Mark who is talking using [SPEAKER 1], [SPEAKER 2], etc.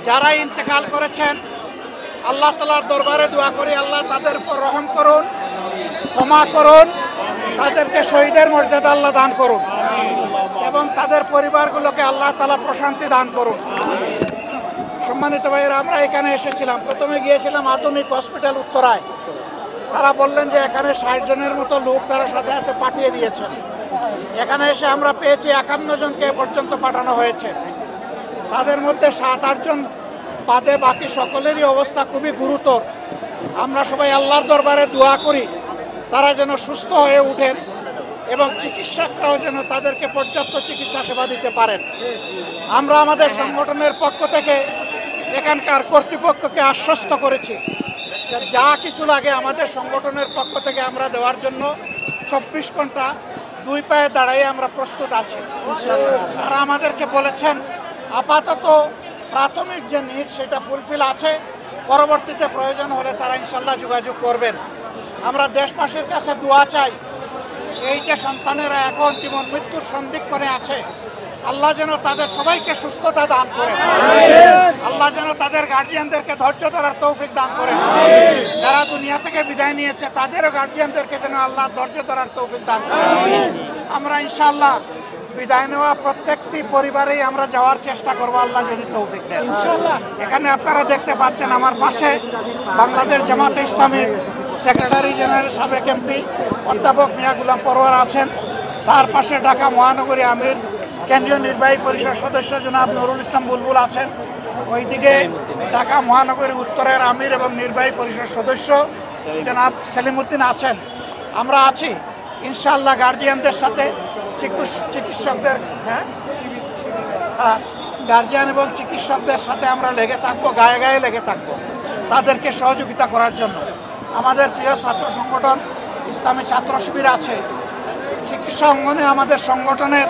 [SPEAKER 1] যারা ইন্তেকাল করেছেন আল্লাহ তাআলার দরবারে দোয়া করি আল্লাহ তাদের উপর রহম করুন, ক্ষমা করুন, তাদেরকে শহীদের মর্যাদা আল্লাহ দান করুন এবং তাদের পরিবারগুলোকে আল্লাহ তাআলা প্রশান্তি দান করুন। সম্মানিত ভাইয়েরা, আমরা এখানে এসেছিলাম, প্রথমে গিয়েছিলাম আধুনিক হসপিটাল উত্তরায়। তারা বললেন যে এখানে 60 জনের মতো লোক তারা সাথে সাথে পাঠিয়ে দিয়েছেন। এখানে এসে আমরা পেয়েছি 51 জনকে পর্যন্ত পাঠানো হয়েছে। তাদের মধ্যে 7-8 জন বাদে বাকি সকলেরই অবস্থা খুবই গুরুতর। আমরা সবাই আল্লাহর দরবারে দোয়া করি তারা যেন সুস্থ হয়ে ওঠেন এবং চিকিৎসকরাও যেন তাদেরকে পর্যাপ্ত চিকিৎসা সেবা দিতে পারেন। আমরা আমাদের সংগঠনের পক্ষ থেকে এখানকার কর্তৃপক্ষকে আশ্বস্ত করেছি যে যা কিছু লাগে আমাদের সংগঠনের পক্ষ থেকে আমরা দেওয়ার জন্য 24 ঘন্টা 2 পায়ে দাঁড়াই আমরা প্রস্তুত আছি। তারা আমাদেরকে বলেছেন আপাতত প্রাথমিক যে নিড সেটা ফুলফিল আছে, পরবর্তীতে প্রয়োজন হলে তারা ইনশাল্লাহ যোগাযোগ করবেন। আমরা দেশবাসীর কাছে দোয়া চাই, এই যে সন্তানেরা এখন জীবন মৃত্যুর সন্ধিক্ষণে আছে, আল্লাহ যেন তাদের সবাইকে সুস্থতা দান করেন, আল্লাহ যেন তাদের গার্জিয়ানদেরকে ধৈর্য ধরার তৌফিক দান করেন। যারা দুনিয়া থেকে বিদায় নিয়েছে তাদেরও গার্জিয়ানদেরকে যেন আল্লাহ ধৈর্য ধরার তৌফিক দান করেন। আমরা ইনশাআল্লাহ বিদায় নেওয়া প্রত্যেকটি পরিবারেই আমরা যাওয়ার চেষ্টা করব আল্লাহ যদি তৌফিক দেন। এখানে আপনারা দেখতে পাচ্ছেন আমার পাশে বাংলাদেশ জামাতে ইসলামীর সেক্রেটারি জেনারেল সাবেক এমপি অধ্যাপক মিয়া গোলাম পরোয়ার আছেন, তার পাশে ঢাকা মহানগরী আমির কেন্দ্রীয় নির্বাহী পরিষদ সদস্য জনাব নুরুল ইসলাম বুলবুল আছেন, ওইদিকে ঢাকা মহানগরী উত্তরের আমির এবং নির্বাহী পরিষদ সদস্য জনাব সেলিমউদ্দিন আছেন। আমরা আছি ইনশাআল্লাহ গার্জিয়ানদের সাথে, চিকিৎসকদের গার্জিয়ান এবং চিকিৎসকদের সাথে আমরা লেগে থাকবো, গায়ে গায়ে লেগে থাকবো তাদেরকে সহযোগিতা করার জন্য। আমাদের প্রিয় ছাত্র সংগঠন ইসলামী ছাত্র শিবির আছে, চিকিৎসা অঙ্গনে আমাদের সংগঠনের